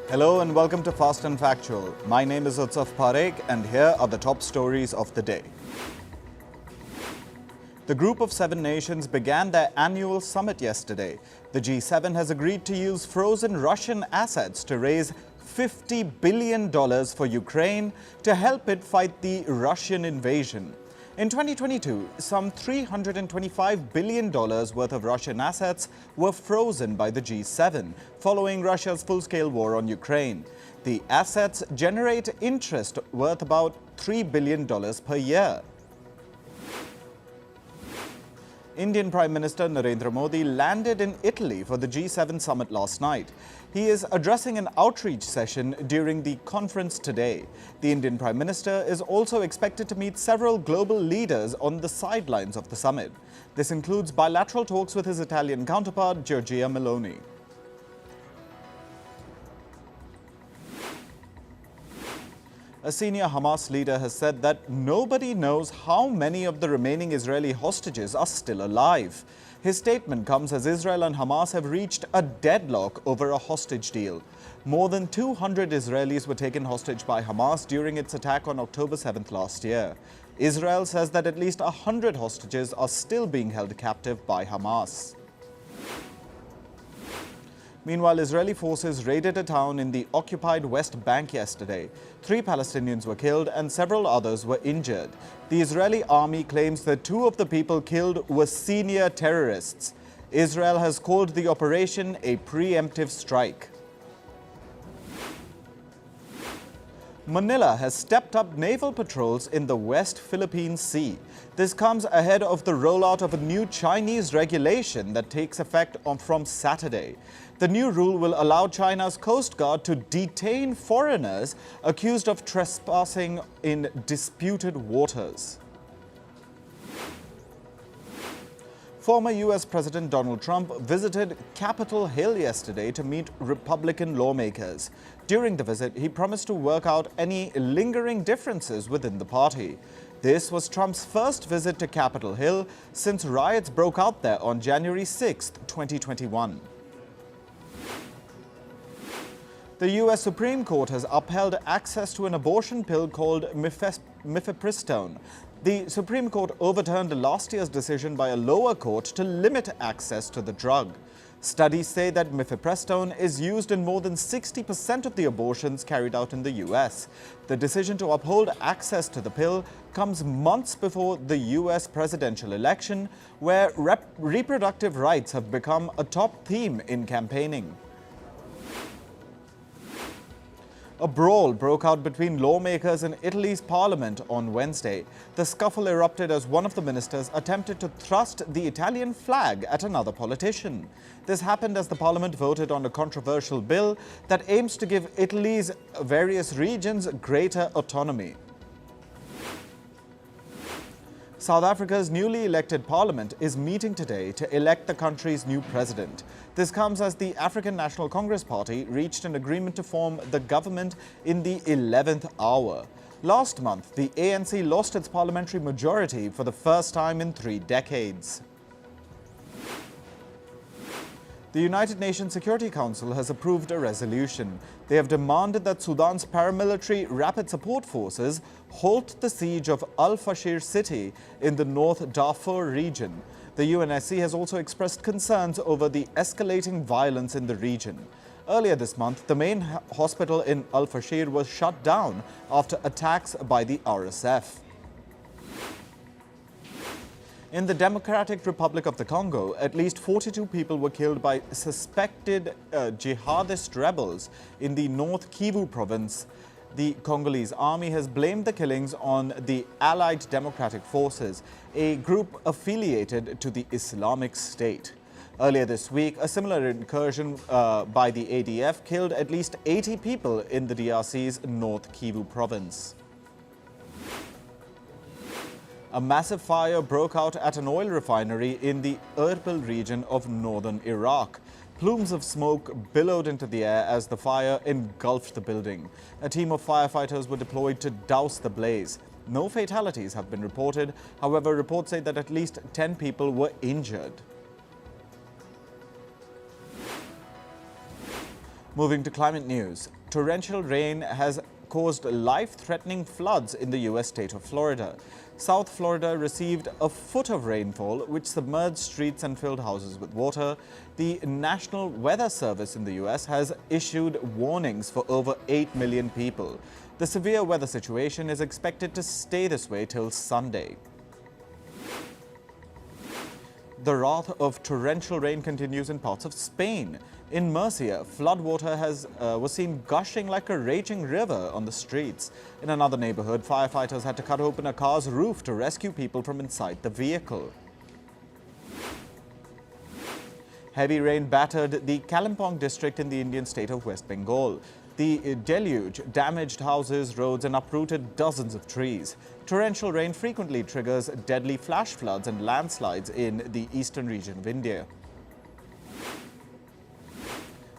Hello and welcome to Fast and Factual. My name is Utsaf Parekh and here are the top stories of the day. The Group of 7 nations began their annual summit yesterday. The G7 has agreed to use frozen Russian assets to raise $50 billion for Ukraine to help it fight the Russian invasion. In 2022, some $325 billion worth of Russian assets were frozen by the G7 following Russia's full-scale war on Ukraine. The assets generate interest worth about $3 billion per year. Indian Prime Minister Narendra Modi landed in Italy for the G7 summit last night. He is addressing an outreach session during the conference today. The Indian Prime Minister is also expected to meet several global leaders on the sidelines of the summit. This includes bilateral talks with his Italian counterpart, Giorgia Meloni. A senior Hamas leader has said that nobody knows how many of the remaining Israeli hostages are still alive. His statement comes as Israel and Hamas have reached a deadlock over a hostage deal. More than 200 Israelis were taken hostage by Hamas during its attack on October 7th last year. Israel says that at least 100 hostages are still being held captive by Hamas. Meanwhile, Israeli forces raided a town in the occupied West Bank yesterday. 3 Palestinians were killed and several others were injured. The Israeli army claims that 2 of the people killed were senior terrorists. Israel has called the operation a preemptive strike. Manila has stepped up naval patrols in the West Philippine Sea. This comes ahead of the rollout of a new Chinese regulation that takes effect from Saturday. The new rule will allow China's Coast Guard to detain foreigners accused of trespassing in disputed waters. Former U.S. President Donald Trump visited Capitol Hill yesterday to meet Republican lawmakers. During the visit, he promised to work out any lingering differences within the party. This was Trump's first visit to Capitol Hill since riots broke out there on January 6, 2021. The U.S. Supreme Court has upheld access to an abortion pill called mifepristone. The Supreme Court overturned last year's decision by a lower court to limit access to the drug. Studies say that mifepristone is used in more than 60% of the abortions carried out in the U.S. The decision to uphold access to the pill comes months before the U.S. presidential election, where reproductive rights have become a top theme in campaigning. A brawl broke out between lawmakers in Italy's parliament on Wednesday. The scuffle erupted as one of the ministers attempted to thrust the Italian flag at another politician. This happened as the parliament voted on a controversial bill that aims to give Italy's various regions greater autonomy. South Africa's newly elected parliament is meeting today to elect the country's new president. This comes as the African National Congress Party reached an agreement to form the government in the 11th hour. Last month, the ANC lost its parliamentary majority for the first time in 3 decades. The United Nations Security Council has approved a resolution. They have demanded that Sudan's paramilitary Rapid Support Forces halt the siege of Al-Fashir city in the North Darfur region. The UNSC has also expressed concerns over the escalating violence in the region. Earlier this month, the main hospital in Al-Fashir was shut down after attacks by the RSF. In the Democratic Republic of the Congo, at least 42 people were killed by suspected jihadist rebels in the North Kivu province. The Congolese army has blamed the killings on the Allied Democratic Forces, a group affiliated to the Islamic State. Earlier this week, a similar incursion by the ADF killed at least 80 people in the DRC's North Kivu province. A massive fire broke out at an oil refinery in the Erbil region of northern Iraq. Plumes of smoke billowed into the air as the fire engulfed the building. A team of firefighters were deployed to douse the blaze. No fatalities have been reported. However, reports say that at least 10 people were injured. Moving to climate news. torrential rain has caused life-threatening floods in the U.S. state of Florida. South Florida received a foot of rainfall, which submerged streets and filled houses with water. The National Weather Service in the U.S. has issued warnings for over 8 million people. The severe weather situation is expected to stay this way till Sunday. The wrath of torrential rain continues in parts of Spain. In Murcia, floodwater was seen gushing like a raging river on the streets. In another neighborhood, firefighters had to cut open a car's roof to rescue people from inside the vehicle. Heavy rain battered the Kalimpong district in the Indian state of West Bengal. The deluge damaged houses, roads and uprooted dozens of trees. Torrential rain frequently triggers deadly flash floods and landslides in the eastern region of India.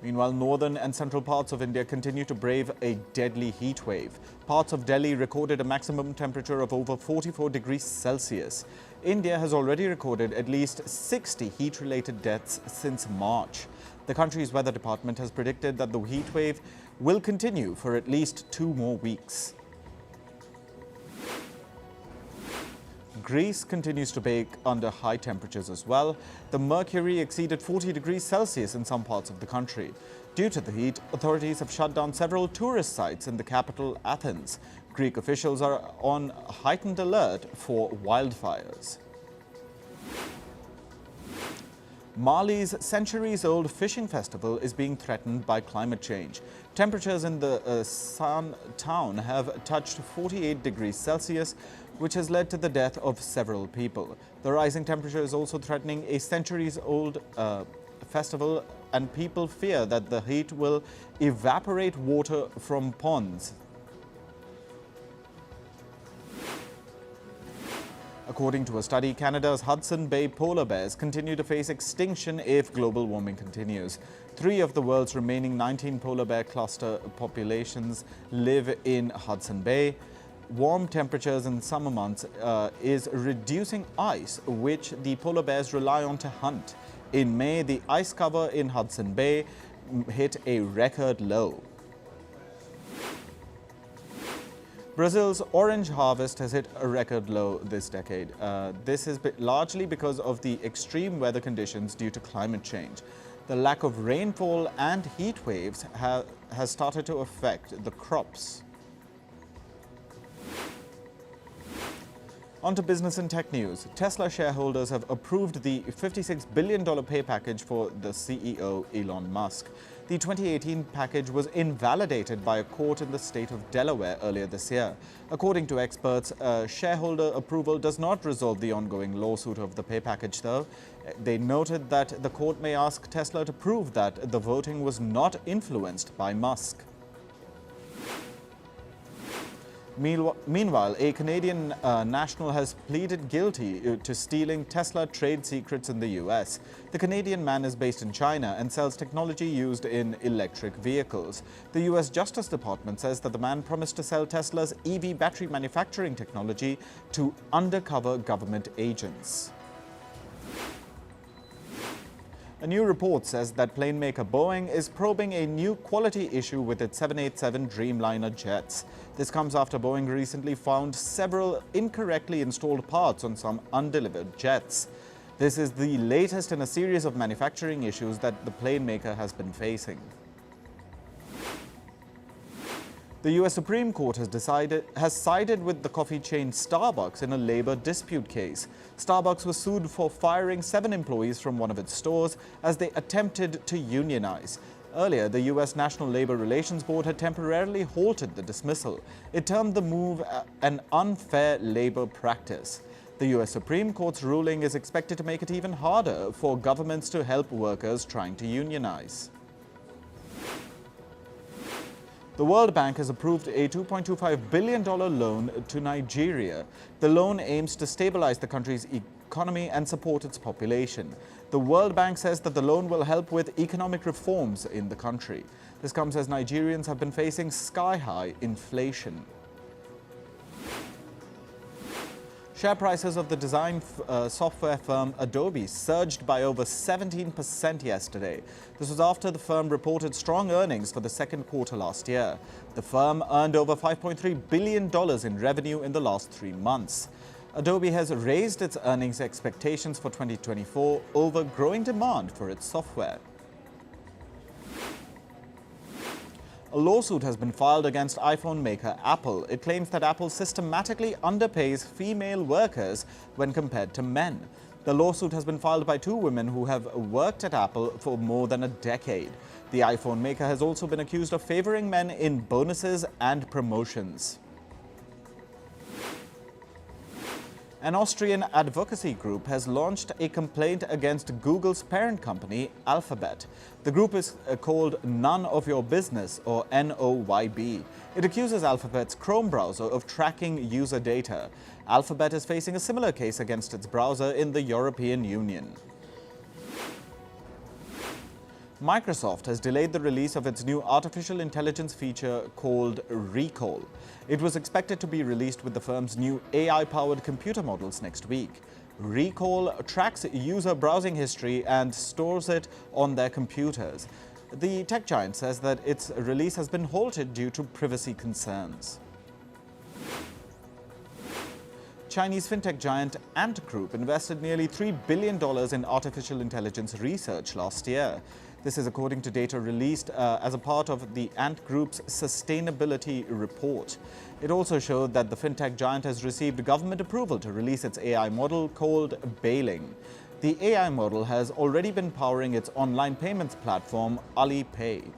Meanwhile, northern and central parts of India continue to brave a deadly heat wave. Parts of Delhi recorded a maximum temperature of over 44 degrees Celsius. India has already recorded at least 60 heat-related deaths since March. The country's weather department has predicted that the heat wave will continue for at least 2 more weeks. Greece continues to bake under high temperatures as well. The mercury exceeded 40 degrees Celsius in some parts of the country. Due to the heat, authorities have shut down several tourist sites in the capital, Athens. Greek officials are on heightened alert for wildfires. Mali's centuries-old fishing festival is being threatened by climate change. Temperatures in the San town have touched 48 degrees Celsius, which has led to the death of several people. The rising temperature is also threatening a centuries-old festival, and people fear that the heat will evaporate water from ponds. According to a study, Canada's Hudson Bay polar bears continue to face extinction if global warming continues. 3 of the world's remaining 19 polar bear cluster populations live in Hudson Bay. Warm temperatures in summer months is reducing ice, which the polar bears rely on to hunt. In May, the ice cover in Hudson Bay hit a record low. Brazil's orange harvest has hit a record low this decade. This is largely because of the extreme weather conditions due to climate change. The lack of rainfall and heat waves has started to affect the crops. On to business and tech news. Tesla shareholders have approved the $56 billion pay package for the CEO Elon Musk. The 2018 package was invalidated by a court in the state of Delaware earlier this year. According to experts, shareholder approval does not resolve the ongoing lawsuit of the pay package, though. They noted that the court may ask Tesla to prove that the voting was not influenced by Musk. Meanwhile, a Canadian national has pleaded guilty to stealing Tesla trade secrets in the US. The Canadian man is based in China and sells technology used in electric vehicles. The US Justice Department says that the man promised to sell Tesla's EV battery manufacturing technology to undercover government agents. A new report says that plane maker Boeing is probing a new quality issue with its 787 Dreamliner jets. This comes after Boeing recently found several incorrectly installed parts on some undelivered jets. This is the latest in a series of manufacturing issues that the plane maker has been facing. The U.S. Supreme Court has sided with the coffee chain Starbucks in a labor dispute case. Starbucks was sued for firing 7 employees from one of its stores as they attempted to unionize. Earlier, the U.S. National Labor Relations Board had temporarily halted the dismissal. It termed the move an unfair labor practice. The U.S. Supreme Court's ruling is expected to make it even harder for governments to help workers trying to unionize. The World Bank has approved a $2.25 billion loan to Nigeria. The loan aims to stabilize the country's economy and support its population. The World Bank says that the loan will help with economic reforms in the country. This comes as Nigerians have been facing sky-high inflation. Share prices of the design software firm Adobe surged by over 17% yesterday. This was after the firm reported strong earnings for the second quarter last year. The firm earned over $5.3 billion in revenue in the last 3 months. Adobe has raised its earnings expectations for 2024 over growing demand for its software. A lawsuit has been filed against iPhone maker Apple. It claims that Apple systematically underpays female workers when compared to men. The lawsuit has been filed by 2 women who have worked at Apple for more than a decade. The iPhone maker has also been accused of favoring men in bonuses and promotions. An Austrian advocacy group has launched a complaint against Google's parent company, Alphabet. The group is called None of Your Business, or NOYB. It accuses Alphabet's Chrome browser of tracking user data. Alphabet is facing a similar case against its browser in the European Union. Microsoft has delayed the release of its new artificial intelligence feature called Recall. It was expected to be released with the firm's new AI-powered computer models next week. Recall tracks user browsing history and stores it on their computers. The tech giant says that its release has been halted due to privacy concerns. Chinese fintech giant Ant Group invested nearly $3 billion in artificial intelligence research last year. This is according to data released as a part of the Ant Group's sustainability report. It also showed that the fintech giant has received government approval to release its AI model called Bailing. The AI model has already been powering its online payments platform Alipay.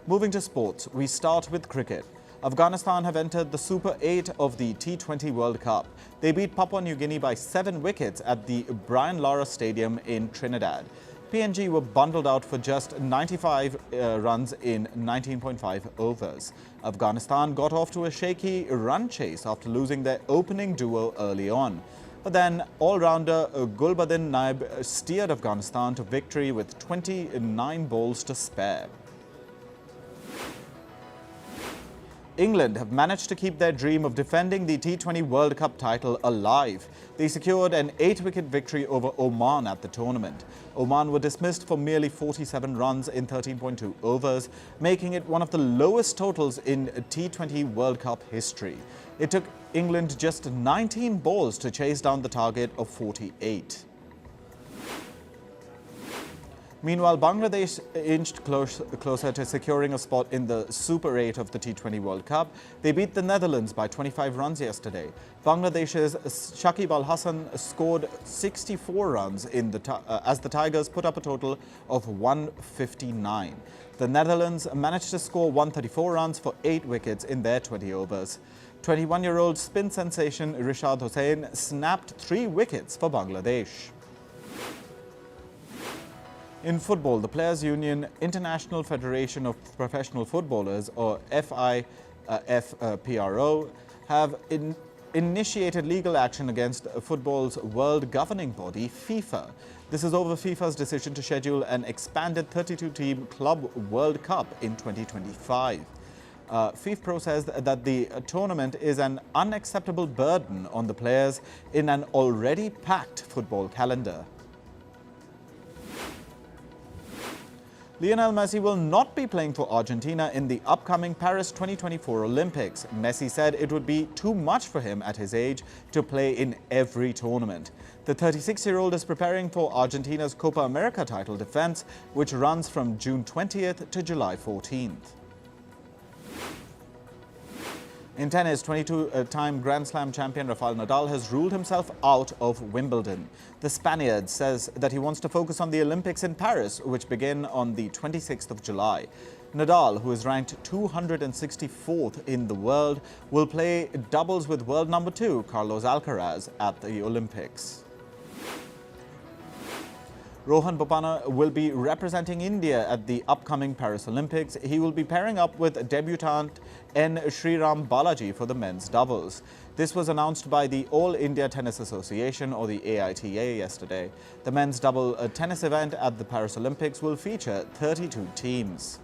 Moving to sports, we start with cricket. Afghanistan have entered the Super 8 of the T20 World Cup. They beat Papua New Guinea by 7 wickets at the Brian Lara Stadium in Trinidad. PNG were bundled out for just 95 runs in 19.5 overs. Afghanistan got off to a shaky run chase after losing their opening duo early on. But then all-rounder Gulbuddin Naib steered Afghanistan to victory with 29 balls to spare. England have managed to keep their dream of defending the T20 World Cup title alive. They secured an 8-wicket victory over Oman at the tournament. Oman were dismissed for merely 47 runs in 13.2 overs, making it one of the lowest totals in T20 World Cup history. It took England just 19 balls to chase down the target of 48. Meanwhile, Bangladesh inched closer to securing a spot in the Super 8 of the T20 World Cup. They beat the Netherlands by 25 runs yesterday. Bangladesh's Shakib Al Hassan scored 64 runs as the Tigers put up a total of 159. The Netherlands managed to score 134 runs for 8 wickets in their 20 overs. 21-year-old spin sensation Rishad Hossain snapped 3 wickets for Bangladesh. In football, the Players' Union International Federation of Professional Footballers, or FIFPRO, have initiated legal action against football's world governing body, FIFA. This is over FIFA's decision to schedule an expanded 32-team Club World Cup in 2025. FIFPro says that the tournament is an unacceptable burden on the players in an already packed football calendar. Lionel Messi will not be playing for Argentina in the upcoming Paris 2024 Olympics. Messi said it would be too much for him at his age to play in every tournament. The 36-year-old is preparing for Argentina's Copa America title defense, which runs from June 20th to July 14th. In tennis, 22-time Grand Slam champion Rafael Nadal has ruled himself out of Wimbledon. The Spaniard says that he wants to focus on the Olympics in Paris, which begin on the 26th of July. Nadal, who is ranked 264th in the world, will play doubles with world number 2 Carlos Alcaraz at the Olympics. Rohan Bopanna will be representing India at the upcoming Paris Olympics. He will be pairing up with debutant N. Sriram Balaji for the men's doubles. This was announced by the All India Tennis Association, or the AITA, yesterday. The men's double tennis event at the Paris Olympics will feature 32 teams.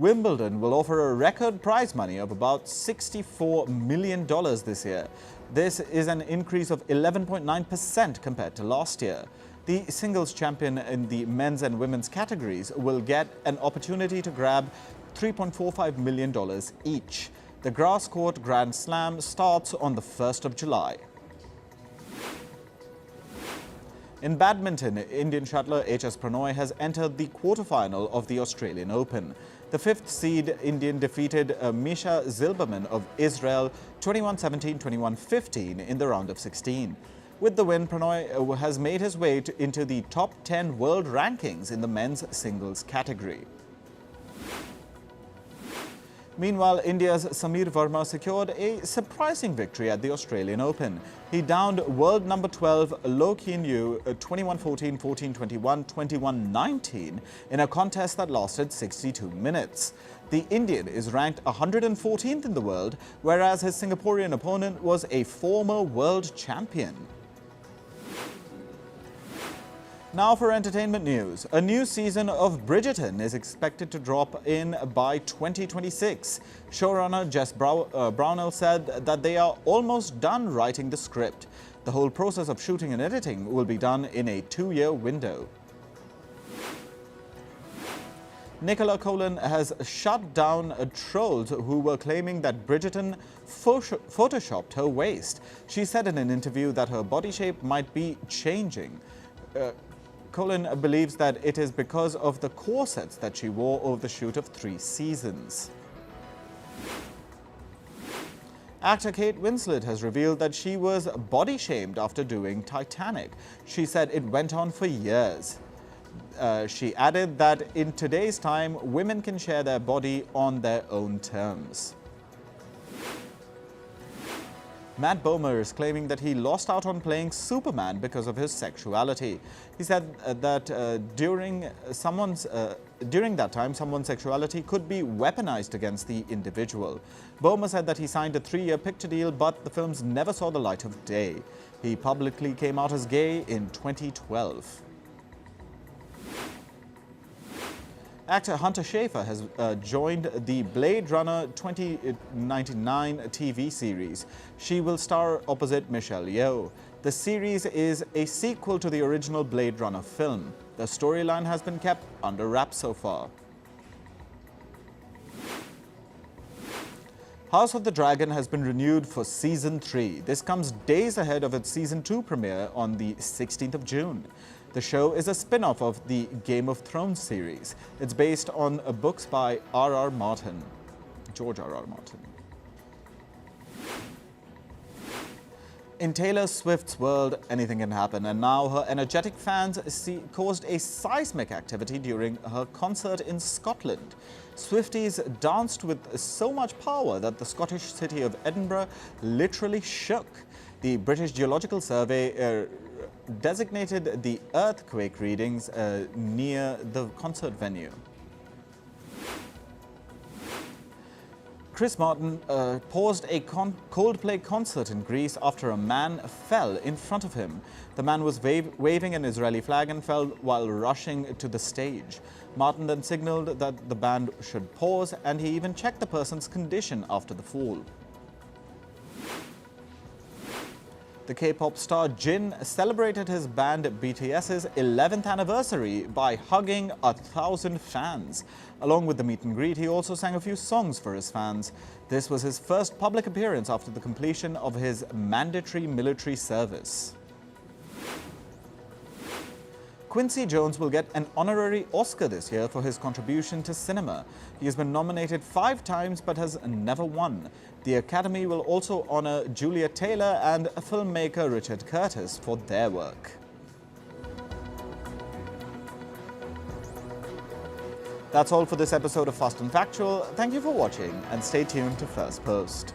Wimbledon will offer a record prize money of about $64 million this year. This is an increase of 11.9% compared to last year. The singles champion in the men's and women's categories will get an opportunity to grab $3.45 million each. The grass court Grand Slam starts on the 1st of July. In badminton, Indian shuttler H.S. Pranoy has entered the quarterfinal of the Australian Open. The fifth seed Indian defeated Misha Zilberman of Israel 21-17, 21-15 in the round of 16. With the win, Pranoy has made his way into the top 10 world rankings in the men's singles category. Meanwhile, India's Sameer Verma secured a surprising victory at the Australian Open. He downed world number 12 Loh Kien Yew 21-14, 14-21, 21-19 in a contest that lasted 62 minutes. The Indian is ranked 114th in the world, whereas his Singaporean opponent was a former world champion. Now for entertainment news. A new season of Bridgerton is expected to drop in by 2026. Showrunner Jess Brownell said that they are almost done writing the script. The whole process of shooting and editing will be done in a 2-year window. Nicola Coughlan has shut down trolls who were claiming that Bridgerton photoshopped her waist. She said in an interview that her body shape might be changing. Coughlan believes that it is because of the corsets that she wore over the shoot of 3 seasons. Actor Kate Winslet has revealed that she was body shamed after doing Titanic. She said it went on for years. She added that in today's time, women can share their body on their own terms. Matt Bomer is claiming that he lost out on playing Superman because of his sexuality. He said that during that time, someone's sexuality could be weaponized against the individual. Bomer said that he signed a 3-year picture deal, but the films never saw the light of day. He publicly came out as gay in 2012. Actor Hunter Schafer has joined the Blade Runner 2099 TV series. She will star opposite Michelle Yeoh. The series is a sequel to the original Blade Runner film. The storyline has been kept under wraps so far. House of the Dragon has been renewed for Season 3. This comes days ahead of its Season 2 premiere on the 16th of June. The show is a spin-off of the Game of Thrones series. It's based on books by George R.R. Martin. In Taylor Swift's world, anything can happen, and now her energetic fans caused a seismic activity during her concert in Scotland. Swifties danced with so much power that the Scottish city of Edinburgh literally shook. The British Geological Survey designated the earthquake readings near the concert venue. Chris Martin paused a Coldplay concert in Greece after a man fell in front of him. The man was waving an Israeli flag and fell while rushing to the stage. Martin then signaled that the band should pause, and he even checked the person's condition after the fall. The K-pop star Jin celebrated his band BTS's 11th anniversary by hugging 1,000 fans. Along with the meet and greet, he also sang a few songs for his fans. This was his first public appearance after the completion of his mandatory military service. Quincy Jones will get an honorary Oscar this year for his contribution to cinema. He has been nominated 5 times but has never won. The Academy will also honor Julia Taylor and filmmaker Richard Curtis for their work. That's all for this episode of Fast and Factual. Thank you for watching and stay tuned to First Post.